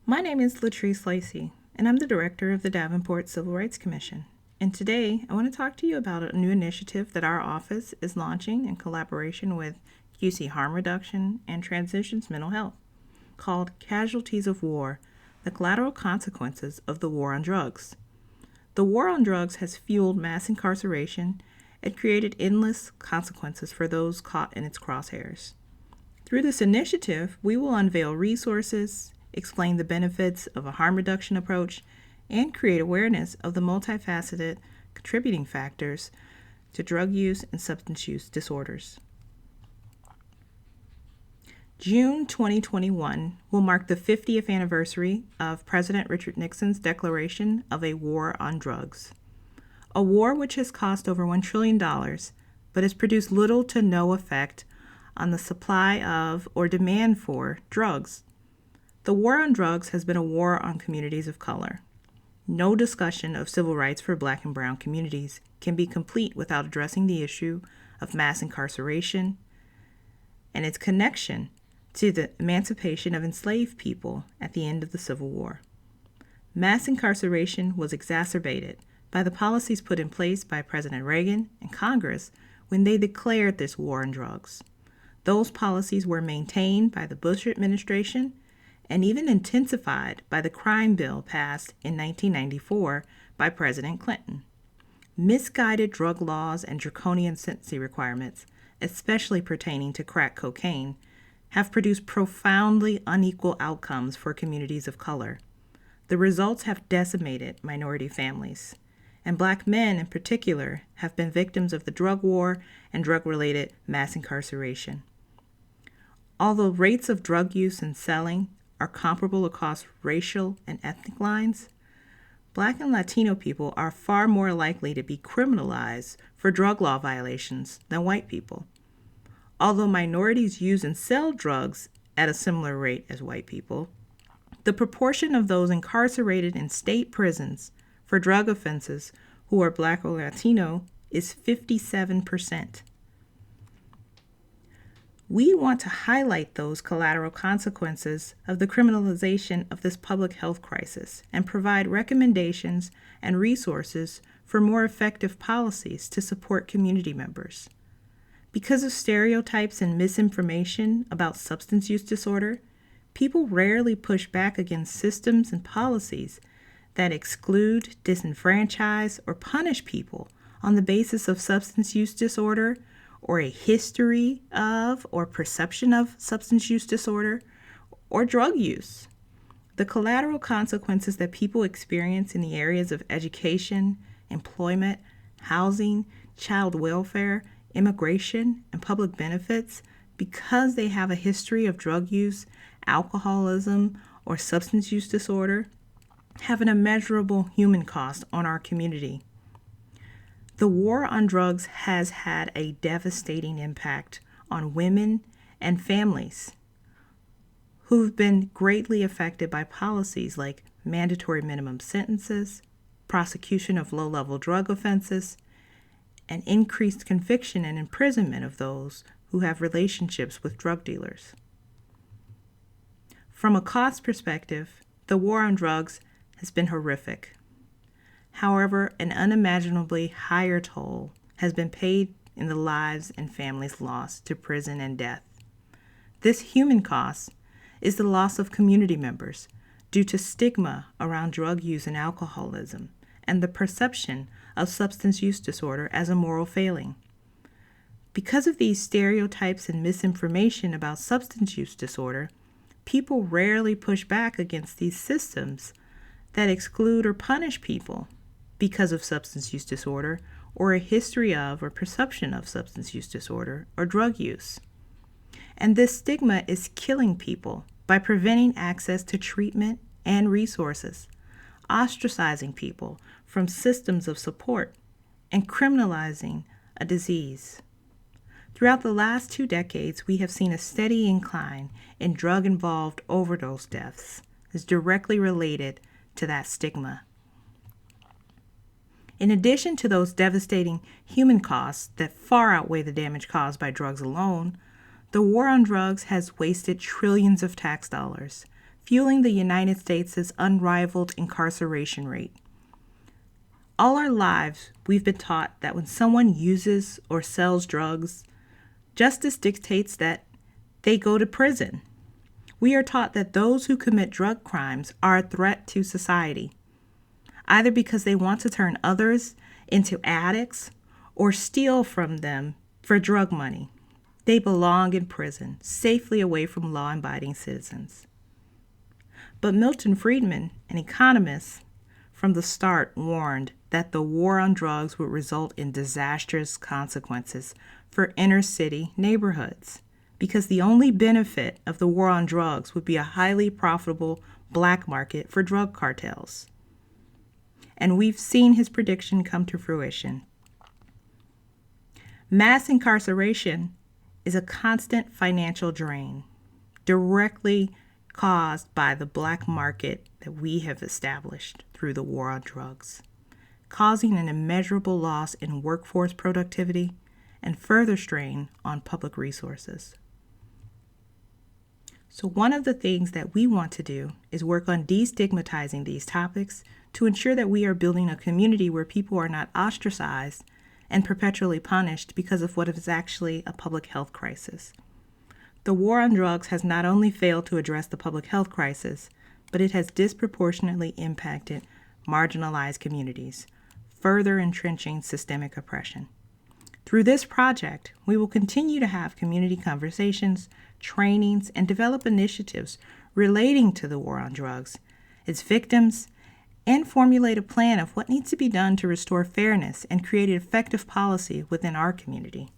My name is Latrice Lacey, and I'm the director of the Davenport Civil Rights Commission. And today, I want to talk to you about a new initiative that our office is launching in collaboration with QC Harm Reduction and Transitions Mental Health, called Casualties of War, the Collateral Consequences of the War on Drugs. The war on drugs has fueled mass incarceration and created endless consequences for those caught in its crosshairs. Through this initiative, we will unveil resources, explain the benefits of a harm reduction approach, and create awareness of the multifaceted contributing factors to drug use and substance use disorders. June 2021 will mark the 50th anniversary of President Richard Nixon's declaration of a war on drugs. A war which has cost over $1 trillion, but has produced little to no effect on the supply of or demand for drugs. The war on drugs has been a war on communities of color. No discussion of civil rights for Black and Brown communities can be complete without addressing the issue of mass incarceration and its connection to the emancipation of enslaved people at the end of the Civil War. Mass incarceration was exacerbated by the policies put in place by President Reagan and Congress when they declared this war on drugs. Those policies were maintained by the Bush administration and even intensified by the crime bill passed in 1994 by President Clinton. Misguided drug laws and draconian sentencing requirements, especially pertaining to crack cocaine, have produced profoundly unequal outcomes for communities of color. The results have decimated minority families, and Black men in particular have been victims of the drug war and drug-related mass incarceration. Although rates of drug use and selling are comparable across racial and ethnic lines, Black and Latino people are far more likely to be criminalized for drug law violations than white people. Although minorities use and sell drugs at a similar rate as white people, the proportion of those incarcerated in state prisons for drug offenses who are Black or Latino is 57%. We want to highlight those collateral consequences of the criminalization of this public health crisis and provide recommendations and resources for more effective policies to support community members. Because of stereotypes and misinformation about substance use disorder, people rarely push back against systems and policies that exclude, disenfranchise, or punish people on the basis of substance use disorder or a history of or perception of substance use disorder or drug use. The collateral consequences that people experience in the areas of education, employment, housing, child welfare, immigration, and public benefits because they have a history of drug use, alcoholism, or substance use disorder have an immeasurable human cost on our community. The war on drugs has had a devastating impact on women and families who've been greatly affected by policies like mandatory minimum sentences, prosecution of low-level drug offenses, and increased conviction and imprisonment of those who have relationships with drug dealers. From a cost perspective, the war on drugs has been horrific. However, an unimaginably higher toll has been paid in the lives and families lost to prison and death. This human cost is the loss of community members due to stigma around drug use and alcoholism and the perception of substance use disorder as a moral failing. Because of these stereotypes and misinformation about substance use disorder, people rarely push back against these systems that exclude or punish people because of substance use disorder or a history of or perception of substance use disorder or drug use. And this stigma is killing people by preventing access to treatment and resources, ostracizing people from systems of support, and criminalizing a disease. Throughout the last 2 decades, we have seen a steady incline in drug-involved overdose deaths as directly related to that stigma. In addition to those devastating human costs that far outweigh the damage caused by drugs alone, the war on drugs has wasted trillions of tax dollars, fueling the United States' unrivaled incarceration rate. All our lives, we've been taught that when someone uses or sells drugs, justice dictates that they go to prison. We are taught that those who commit drug crimes are a threat to society, either because they want to turn others into addicts or steal from them for drug money. They belong in prison, safely away from law-abiding citizens. But Milton Friedman, an economist, from the start warned that the war on drugs would result in disastrous consequences for inner-city neighborhoods, because the only benefit of the war on drugs would be a highly profitable black market for drug cartels. And we've seen his prediction come to fruition. Mass incarceration is a constant financial drain, directly caused by the black market that we have established through the war on drugs, causing an immeasurable loss in workforce productivity and further strain on public resources. So one of the things that we want to do is work on destigmatizing these topics to ensure that we are building a community where people are not ostracized and perpetually punished because of what is actually a public health crisis. The war on drugs has not only failed to address the public health crisis, but it has disproportionately impacted marginalized communities, further entrenching systemic oppression. Through this project, we will continue to have community conversations, trainings, and develop initiatives relating to the war on drugs, its victims, and formulate a plan of what needs to be done to restore fairness and create effective policy within our community.